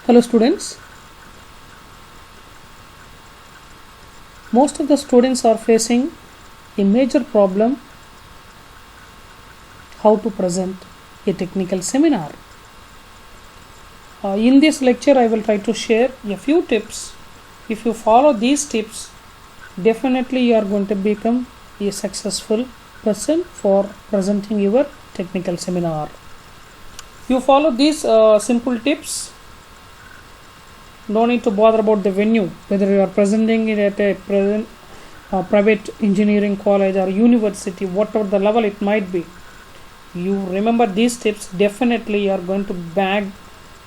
Hello students, most of the students are facing a major problem how to present a technical seminar. In this lecture I will try to share a few tips. If you follow these tips, definitely you are going to become a successful person for presenting your technical seminar. You follow these simple tips, no need to bother about the venue, whether you are presenting it at a private engineering college or university, whatever the level it might be. You remember these tips, definitely you are going to bag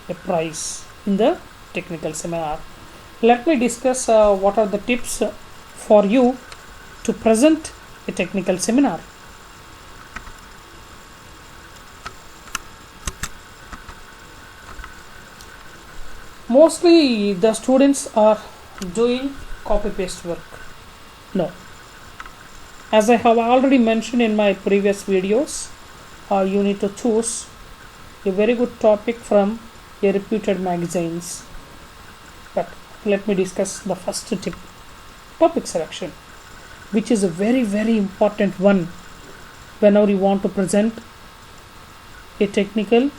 a prize in the technical seminar. Let me discuss what are the tips for you to present a technical seminar. Mostly the students are doing copy paste work. No. As I have already mentioned in my previous videos, you need to choose a very good topic from a reputed magazines. But let me discuss the first tip, topic selection, which is a very important one whenever you want to present a technical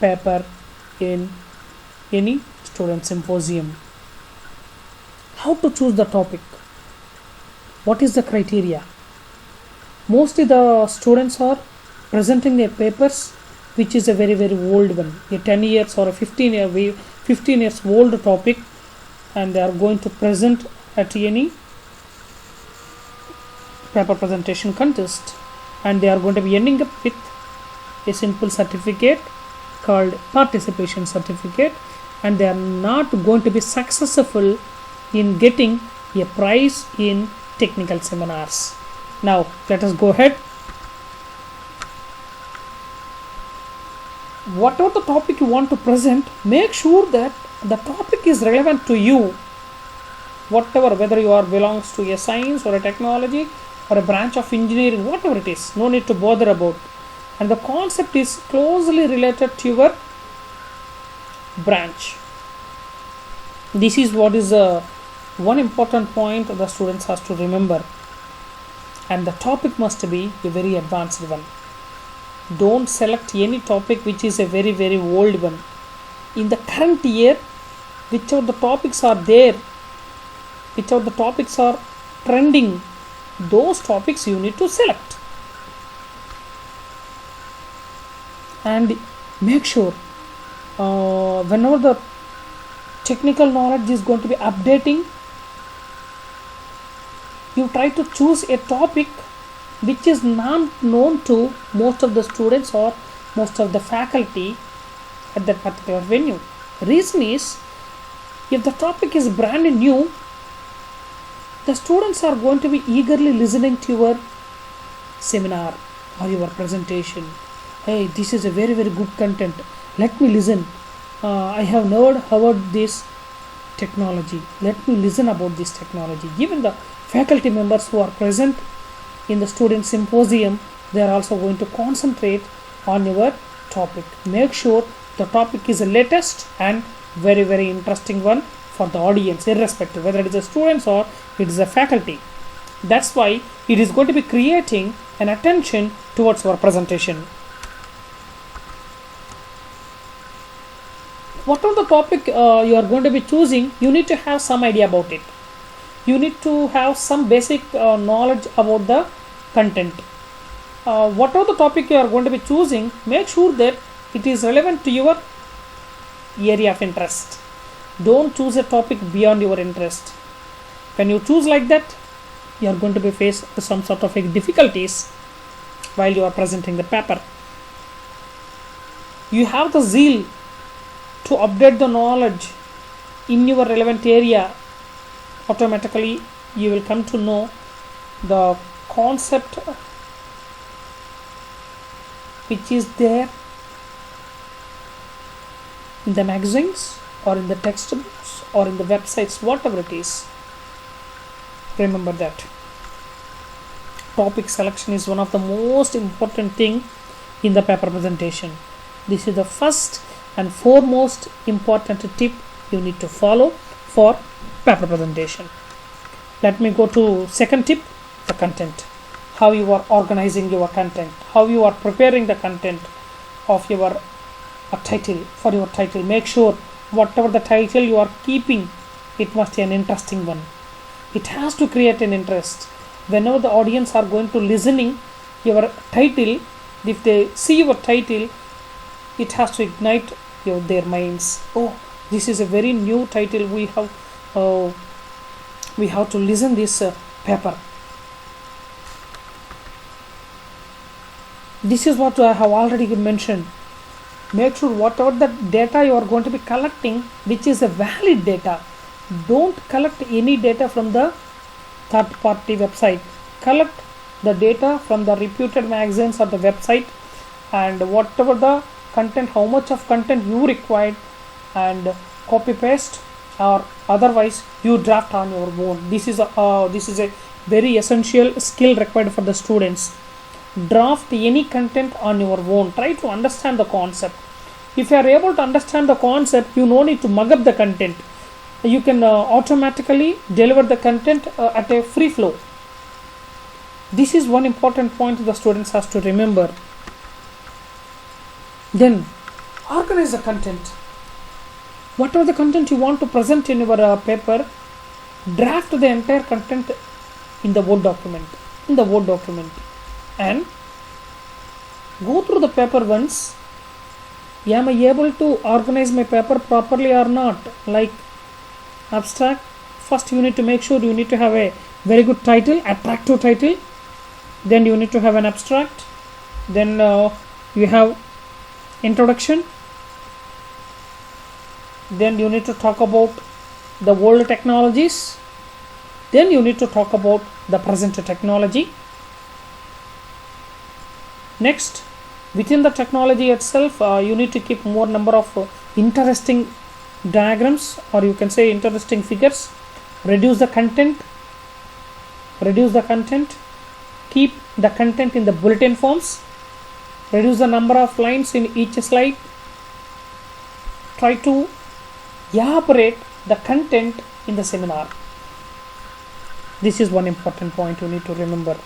paper in any student symposium. How to choose the topic? What is the criteria? Mostly the students are presenting their papers which is a very old one, a 10 years or a 15 years old topic, and they are going to present at any paper presentation contest, and they are going to be ending up with a simple certificate called participation certificate, and they are not going to be successful in getting a prize in technical seminars. Now let us go ahead. Whatever the topic you want to present, make sure that the topic is relevant to you, whatever, whether you are belongs to a science or a technology or a branch of engineering, whatever it is, no need to bother about, and the concept is closely related to your branch. This is what is one important point the students has to remember, and the topic must be a very advanced one. Don't select any topic which is a very old one. In the current year, whichever the topics are there, whichever the topics are trending, those topics you need to select. And make sure whenever the technical knowledge is going to be updating, you try to choose a topic which is not known to most of the students or most of the faculty at that particular venue. Reason is, if the topic is brand new, the students are going to be eagerly listening to your seminar or your presentation. Hey, this is a very good content, let me listen. I have never heard this technology, let me listen about this technology. Even the faculty members who are present in the student symposium, they are also going to concentrate on your topic. Make sure the topic is the latest and very interesting one for the audience, irrespective whether it is the students or it is the faculty. That's why it is going to be creating an attention towards our presentation. Whatever the topic you are going to be choosing, you need to have some idea about it. You need to have some basic knowledge about the content. Whatever the topic you are going to be choosing, make sure that it is relevant to your area of interest. Don't choose a topic beyond your interest. When you choose like that, you are going to be faced with some sort of difficulties while you are presenting the paper. You have the zeal to update the knowledge in your relevant area, automatically you will come to know the concept which is there in the magazines or in the textbooks or in the websites, whatever it is. Remember that topic selection is one of the most important thing in the paper presentation. This is the first and foremost important tip you need to follow for paper presentation. Let me go to second tip, the content. How you are organizing your content, how you are preparing the content of your title. For your title, make sure whatever the title you are keeping, it must be an interesting one. It has to create an interest. Whenever the audience are going to listening your title, if they see your title, it has to ignite their minds. Oh, this is a very new title. We have to listen this paper. This is what I have already mentioned. Make sure whatever the data you are going to be collecting, which is a valid data. Don't collect any data from the third party website. Collect the data from the reputed magazines or the website, and whatever the content, how much of content you required, and copy paste or otherwise you draft on your own. This is a very essential skill required for the students. Draft any content on your own. Try to understand the concept. If you are able to understand the concept, you no need to mug up the content. You can automatically deliver the content at a free flow. This is one important point the students has to remember. Then organize the content. Whatever the content you want to present in your paper, draft the entire content in the Word document. And go through the paper once. Am I able to organize my paper properly or not? Like abstract, first you need to make sure you need to have a very good title, attractive title. Then you need to have an abstract. Then you have introduction. Then you need to talk about the world technologies. Then you need to talk about the present technology. Next, within the technology itself, you need to keep more number of interesting diagrams, or you can say interesting figures. Reduce the content. Keep the content in the bulletin forms. Reduce the number of lines in each slide. Try to elaborate the content in the seminar. This is one important point you need to remember.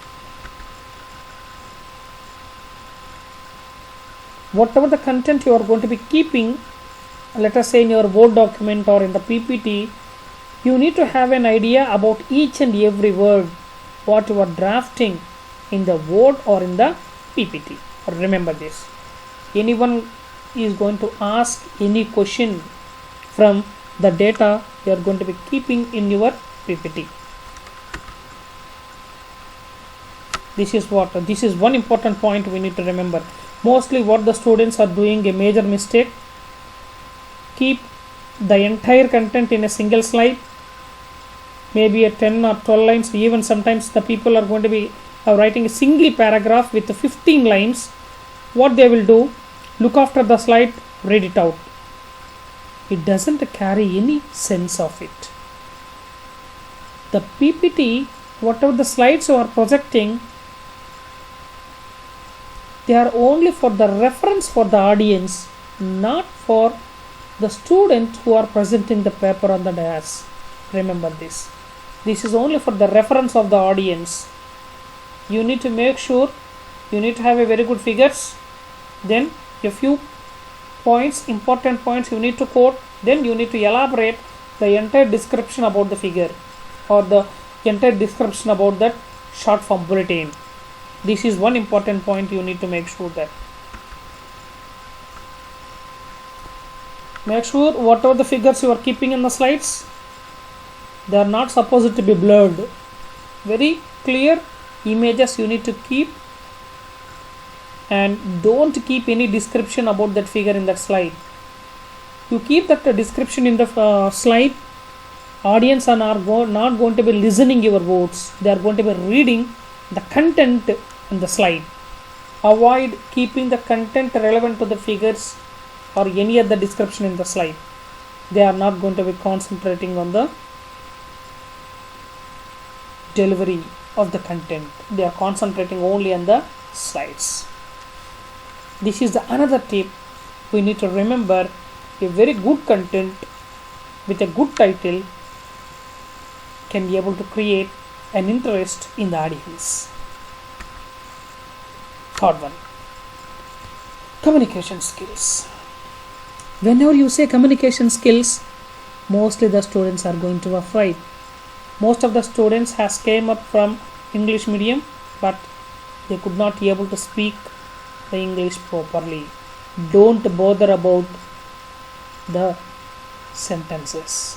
Whatever the content you are going to be keeping, let us say in your Word document or in the PPT, you need to have an idea about each and every word what you are drafting in the Word or in the PPT. Remember this. Anyone is going to ask any question from the data you are going to be keeping in your PPT. This is one important point we need to remember. Mostly what the students are doing a major mistake. Keep the entire content in a single slide, maybe a 10 or 12 lines. Even sometimes the people are going to be writing a single paragraph with 15 lines. What they will do, look after the slide, read it out. It doesn't carry any sense of it. The PPT, whatever the slides you are projecting, they are only for the reference for the audience, not for the student who are presenting the paper on the dais. Remember this. This is only for the reference of the audience. You need to make sure you need to have a very good figures. Then a few points, important points you need to quote. Then you need to elaborate the entire description about the figure or the entire description about that short form bulletin. This is one important point you need to make sure that. Make sure whatever the figures you are keeping in the slides, they are not supposed to be blurred. Very clear images you need to keep, and don't keep any description about that figure in that slide. You keep that description in the slide, audience are not going to be listening your words. They are going to be reading the content in the slide. Avoid keeping the content relevant to the figures or any other description in the slide. They are not going to be concentrating on the delivery of the content. They are concentrating only on the slides. This is the another tip we need to remember a very good content with a good title can be able to create an interest in the audience. Third one, communication skills. Whenever you say communication skills, mostly the students are going to afraid. Most of the students has came up from English medium, but they could not be able to speak the English properly. Don't bother about the sentences,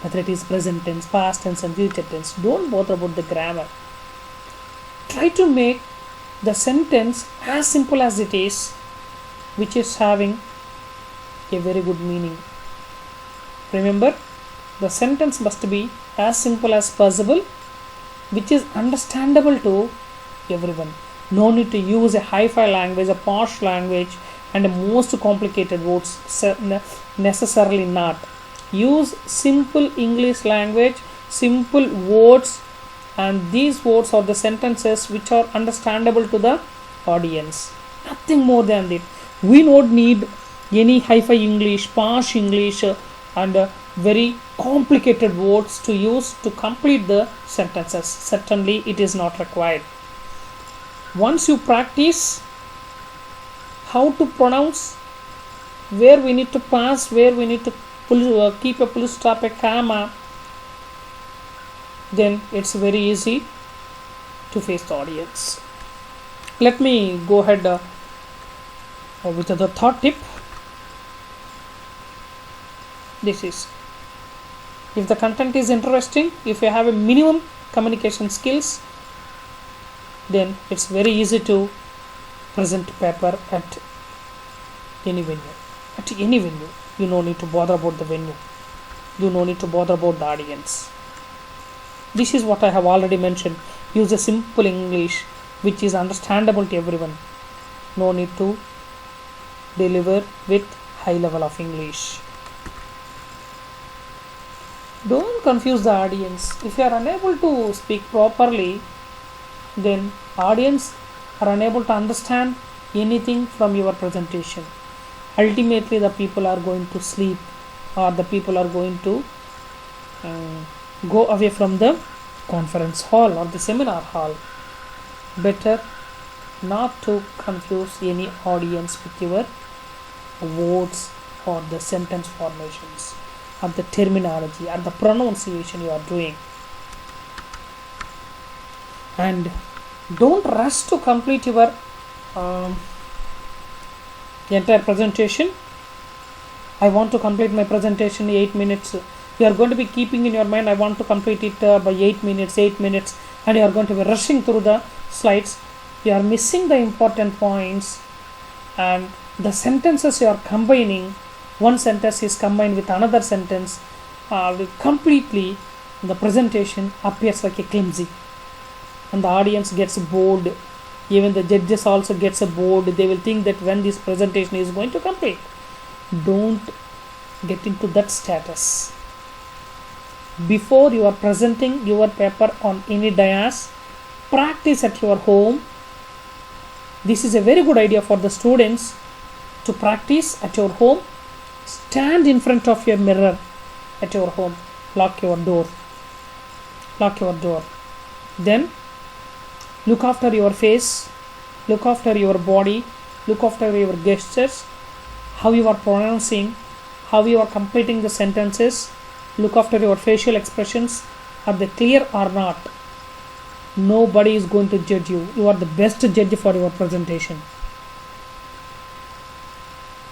whether it is present tense, past tense and future tense. Don't bother about the grammar. Try to make the sentence as simple as it is, which is having a very good meaning. Remember, the sentence must be as simple as possible, which is understandable to everyone. No need to use a hi-fi language, a posh language, and the most complicated words. Necessarily not. Use simple English language, simple words, and these words are the sentences which are understandable to the audience. Nothing more than that. We don't need any hi-fi English, posh English, and very complicated words to use to complete the sentences. Certainly it is not required. Once you practice how to pronounce, where we need to pass, where we need to keep a full stop, a comma, then it's very easy to face the audience. Let me go ahead with the third tip. This is, if the content is interesting, if you have a minimum communication skills, then it's very easy to present paper at any venue. At any venue, you no need to bother about the venue. You no need to bother about the audience. This is what I have already mentioned. Use a simple English which is understandable to everyone. No need to deliver with high level of English. Don't confuse the audience. If you are unable to speak properly, then audience are unable to understand anything from your presentation. Ultimately, the people are going to sleep, or the people are going to go away from the conference hall or the seminar hall. Better not to confuse any audience with your words or the sentence formations or the terminology or the pronunciation you are doing. And don't rush to complete your entire presentation. I want to complete my presentation in 8 minutes. You are going to be keeping in your mind, I want to complete it by 8 minutes, and you are going to be rushing through the slides. You are missing the important points, and the sentences you are combining, one sentence is combined with another sentence, completely the presentation appears like a clumsy, and the audience gets bored. Even the judges also gets bored. They will think that when this presentation is going to complete. Don't get into that status. Before you are presenting your paper on any dais, practice at your home. This is a very good idea for the students to practice at your home. Stand in front of your mirror at your home. Lock your door. Then look after your face, look after your body, look after your gestures, how you are pronouncing, how you are completing the sentences. Look after your facial expressions. Are they clear or not? Nobody is going to judge you. You are the best judge for your presentation.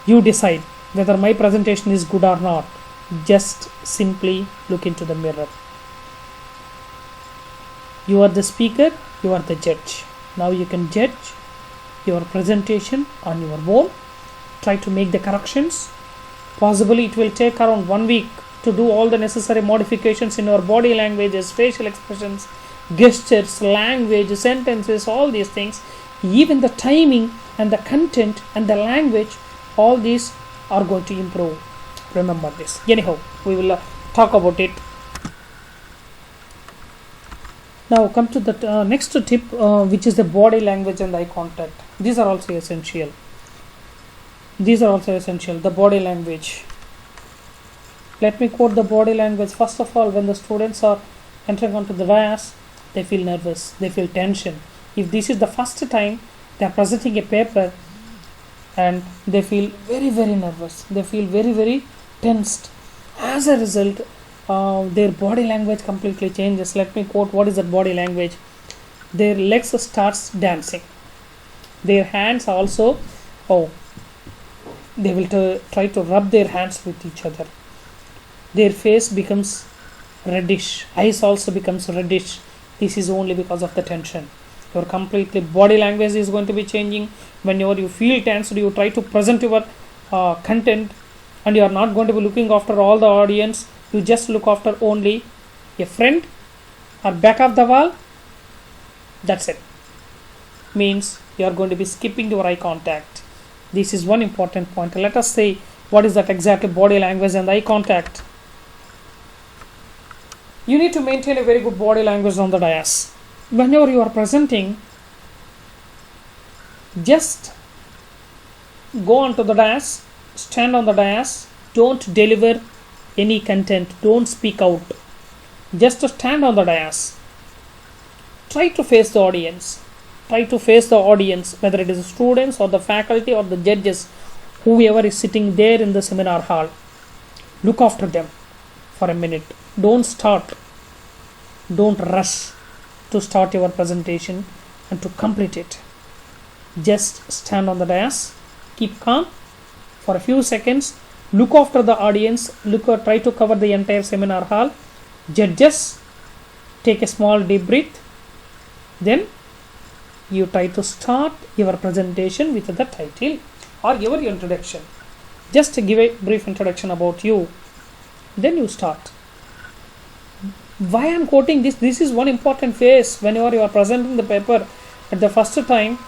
You decide whether my presentation is good or not. Just simply look into the mirror. You are the speaker, you are the judge. Now you can judge your presentation on your own. Try to make the corrections. Possibly it will take around 1 week to do all the necessary modifications in your body languages, facial expressions, gestures, language, sentences, all these things. Even the timing and the content and the language, all these are going to improve. Remember this. Anyhow, we will talk about it. Now come to the next tip, which is the body language and eye contact. These are also essential. These are also essential. The body language. Let me quote the body language. First of all, when the students are entering onto the dais, they feel nervous, they feel tension. If this is the first time they are presenting a paper, and they feel very, very nervous, they feel very, very tensed. As a result, their body language completely changes. Let me quote what is that body language. Their legs starts dancing. Their hands also, they will try to rub their hands with each other. Their face becomes reddish, eyes also becomes reddish. This is only because of the tension. Your completely body language is going to be changing. Whenever you feel tense, you try to present your content, and you are not going to be looking after all the audience. You just look after only a friend or back of the wall. That's it. Means you are going to be skipping your eye contact. This is one important point. Let us say what is that exact body language and eye contact. You need to maintain a very good body language on the dais. Whenever you are presenting, just go onto the dais, stand on the dais, don't deliver any content, don't speak out. Just stand on the dais. Try to face the audience. Try to face the audience, whether it is students or the faculty or the judges, whoever is sitting there in the seminar hall. Look after them for a minute. Don't rush to start your presentation and to complete it. Just stand on the dais, keep calm for a few seconds, look after the audience, try to cover the entire seminar hall. Judges, take a small deep breath, then you try to start your presentation with the title or your introduction. Just give a brief introduction about you, then you start. Why I am quoting this? This is one important phase. Whenever you are presenting the paper at the first time,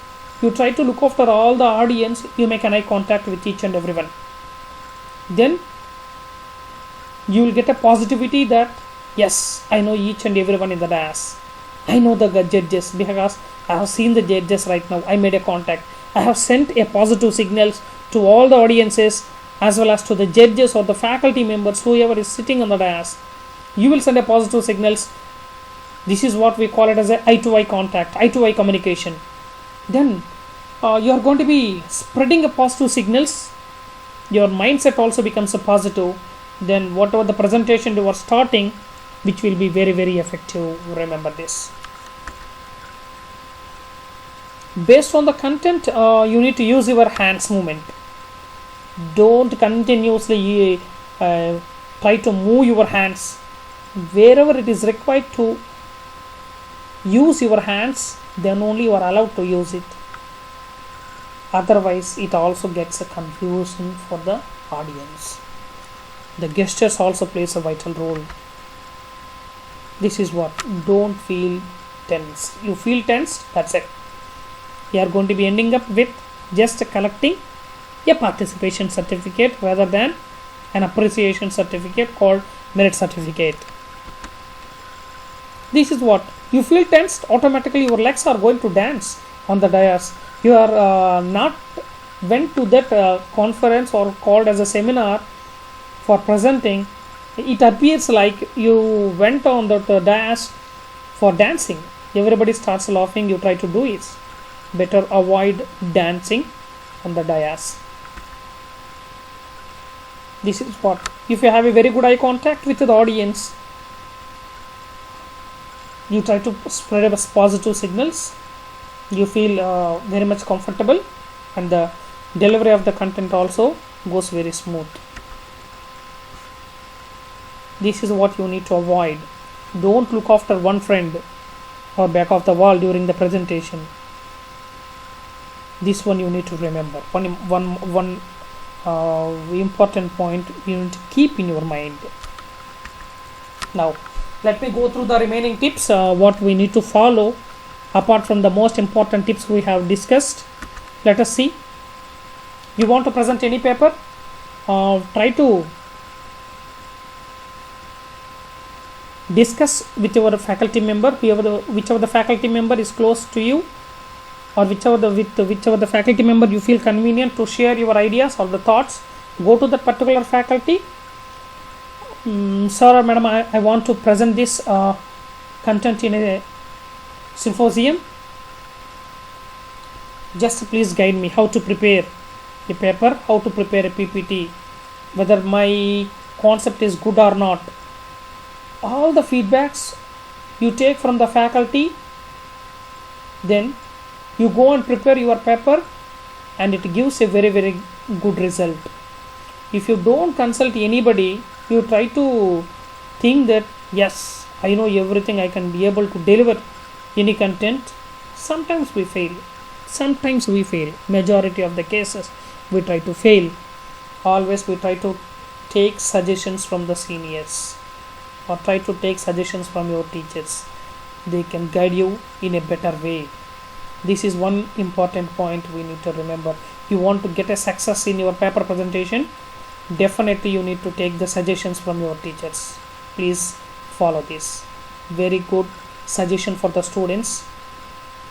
you try to look after all the audience, you make an eye contact with each and everyone. Then you will get a positivity that yes, I know each and everyone in the dais. I know the judges because I have seen the judges right now. I made a contact. I have sent a positive signals to all the audiences as well as to the judges or the faculty members, whoever is sitting on the dais. You will send a positive signals. This is what we call it as a eye-to-eye contact, eye-to-eye communication. Then you are going to be spreading a positive signals. Your mindset also becomes a positive. Then whatever the presentation you are starting, which will be very, very effective. Remember this. Based on the content, you need to use your hands movement. Don't continuously try to move your hands. Wherever it is required to use your hands, then only you are allowed to use it. Otherwise, it also gets a confusion for the audience. The gestures also plays a vital role. This is what, don't feel tense. You feel tense, that's it. You are going to be ending up with just collecting a participation certificate rather than an appreciation certificate called merit certificate. This is what, you feel tensed, automatically your legs are going to dance on the dais. You are not went to that conference or called as a seminar for presenting. It appears like you went on the dais for dancing. Everybody starts laughing, you try to do it. Better avoid dancing on the dais. This is what, if you have a very good eye contact with the audience, you try to spread positive signals, you feel very much comfortable, and the delivery of the content also goes very smooth. This is what you need to avoid. Don't look after one friend or back of the wall during the presentation. This one you need to remember. One important point you need to keep in your mind. Now let me go through the remaining tips, what we need to follow apart from the most important tips we have discussed. Let us see. You want to present any paper, try to discuss with your faculty member, whichever the faculty member is close to you. or whichever the faculty member you feel convenient to share your ideas or the thoughts, go to that particular faculty. Sir or madam, I want to present this content in a symposium. Just please guide me how to prepare a paper, how to prepare a PPT, whether my concept is good or not. All the feedbacks you take from the faculty, then you go and prepare your paper, and it gives a very good result. If you don't consult anybody, you try to think that yes, I know everything, I can be able to deliver any content. Sometimes we fail. Majority of the cases we try to fail. Always we try to take suggestions from the seniors, or try to take suggestions from your teachers. They can guide you in a better way. This is one important point we need to remember. You want to get a success in your paper presentation, definitely you need to take the suggestions from your teachers. Please follow this. Very good suggestion for the students.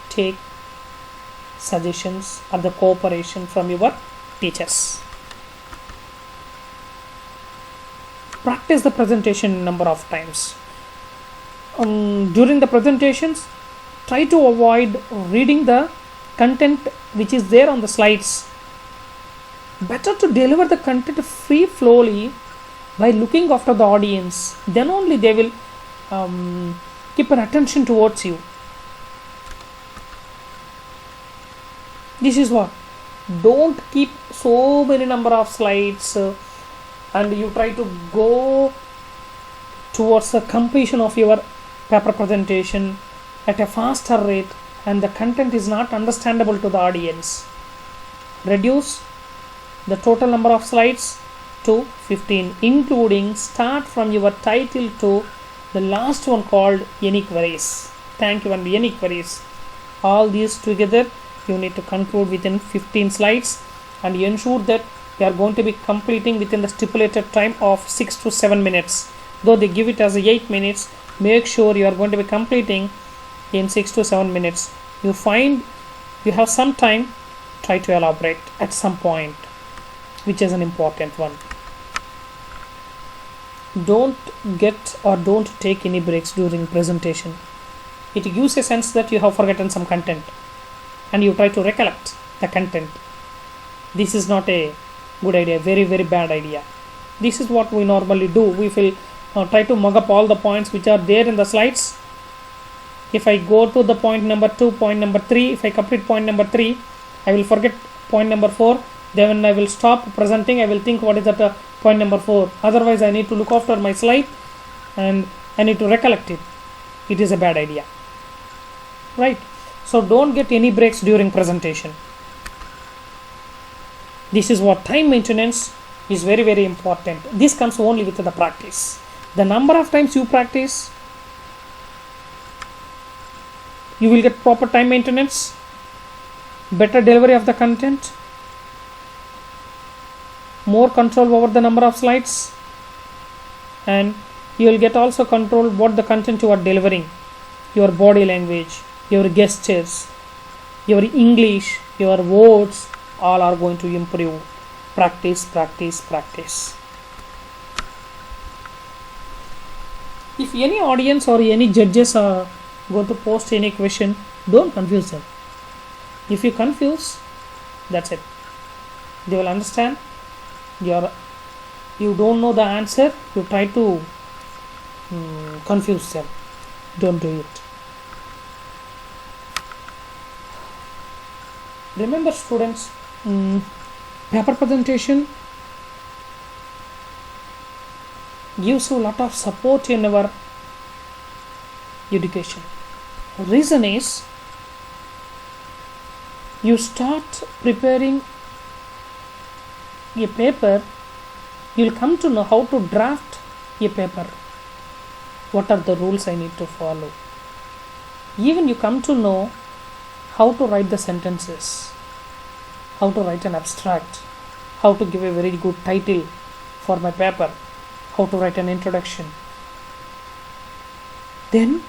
Take suggestions or the cooperation from your teachers. Practice the presentation number of times. During the presentations, try to avoid reading the content which is there on the slides. Better to deliver the content free flowly by looking after the audience. Then only they will keep an attention towards you. This is what. Don't keep so many number of slides and you try to go towards the completion of your paper presentation at a faster rate, and the content is not understandable to the audience. Reduce the total number of slides to 15, including start from your title to the last one called any queries. Thank you and any queries. All these together you need to conclude within 15 slides, and ensure that you are going to be completing within the stipulated time of 6 to 7 minutes. Though they give it as 8 minutes, make sure you are going to be completing in 6 to 7 minutes. You find you have some time, try to elaborate at some point, which is an important one. Don't take any breaks during presentation. It gives a sense that you have forgotten some content and you try to recollect the content. This is not a good idea, very bad idea. This is what we normally do. We will try to mug up all the points which are there in the slides. If I go to the point number 2, point number 3, if I complete point number 3, I will forget point number 4. Then when I will stop presenting, I will think what is that point number 4. Otherwise, I need to look after my slide and I need to recollect it. It is a bad idea. Right? So don't get any breaks during presentation. This is what time maintenance is very important. This comes only with the practice. The number of times you practice, you will get proper time maintenance, better delivery of the content, more control over the number of slides, and you will get also control what the content you are delivering, your body language, your gestures, your English, your words, all are going to improve. Practice. If any audience or any judges are going to post any question, don't confuse them. If you confuse, that's it. They will understand you don't know the answer, you try to confuse them. Don't do it. Remember, students, paper presentation gives you a lot of support in our education. Reason is, you start preparing a paper, you will come to know how to draft a paper. What are the rules I need to follow? Even you come to know how to write the sentences, how to write an abstract, how to give a very good title for my paper, how to write an introduction. Then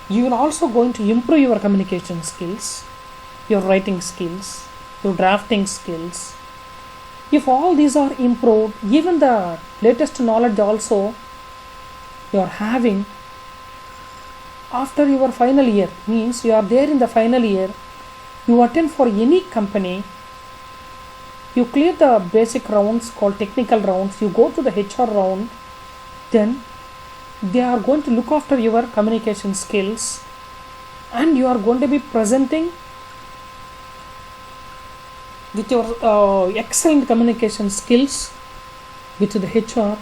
you will also going to improve your communication skills, your writing skills, your drafting skills. If all these are improved, even the latest knowledge also you are having after your final year, means you are there in the final year, you attend for any company, you clear the basic rounds called technical rounds, you go to the HR round, then they are going to look after your communication skills and you are going to be presenting with your excellent communication skills with the HR.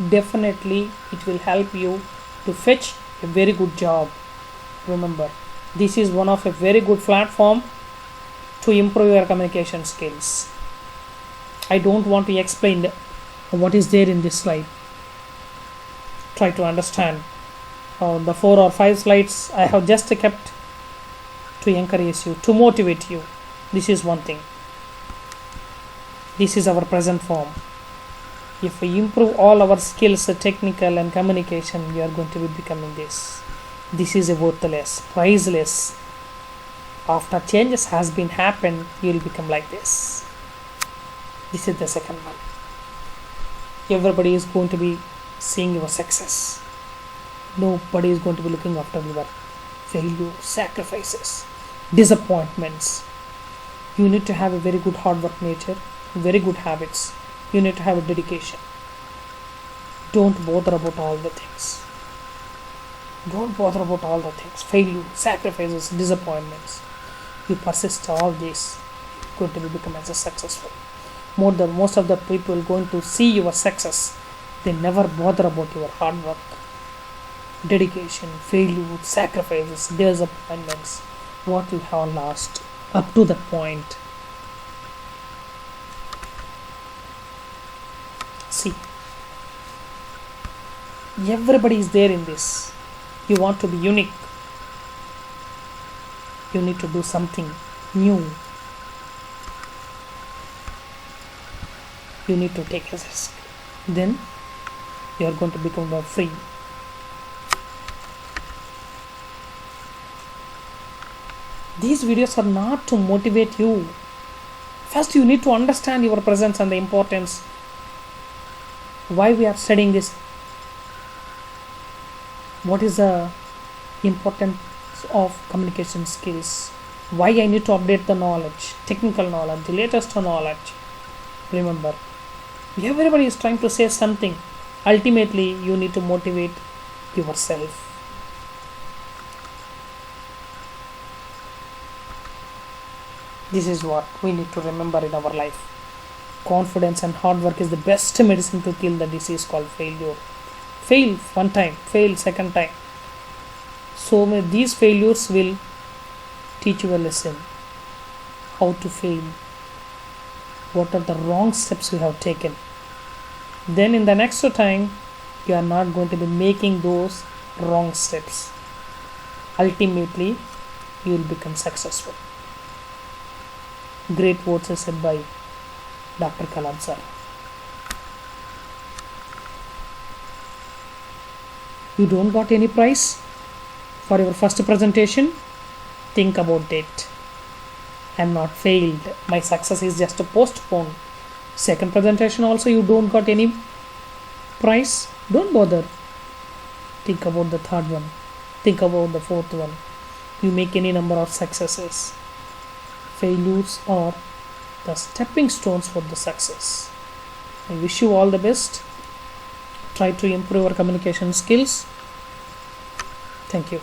Definitely it will help you to fetch a very good job. Remember, this is one of a very good platform to improve your communication skills. I don't want to explain what is there in this slide. Try to understand the 4 or 5 slides I have just kept to encourage you, to motivate you. This is one thing. This is our present form. If we improve all our skills, technical and communication, we are going to be becoming this. This is a worthless, priceless. After changes has been happened, you will become like this. This is the second one. Everybody is going to be seeing your success. Nobody is going to be looking after your failure, sacrifices, disappointments. You need to have a very good hard work nature, very good habits. You need to have a dedication. Don't bother about all the things. Don't bother about all the things. Failure, sacrifices, disappointments. You persist all this, you're going to become as a successful. Most of the people going to see your success, they never bother about your hard work, dedication, failure, sacrifices, disappointments, what you have lost up to that point. See, everybody is there in this. You want to be unique. You need to do something new. You need to take a risk. Then you are going to become free. These videos are not to motivate you. First, you need to understand your presence and the importance. Why we are studying this? What is the importance of communication skills? Why I need to update the knowledge, technical knowledge, the latest knowledge. Remember, everybody is trying to say something. Ultimately, you need to motivate yourself. This is what we need to remember in our life. Confidence and hard work is the best medicine to kill the disease called failure. Fail one time, fail second time. So these failures will teach you a lesson. How to fail. What are the wrong steps you have taken. Then in the next time, you are not going to be making those wrong steps. Ultimately, you will become successful. Great words are said by Dr. Kalam sir. You don't got any prize for your first presentation? Think about it. I am not failed. My success is just postponed. Second presentation also you don't got any prize? Don't bother. Think about the third one. Think about the fourth one. You make any number of successes. Failures are the stepping stones for the success. I wish you all the best. Try to improve your communication skills. Thank you.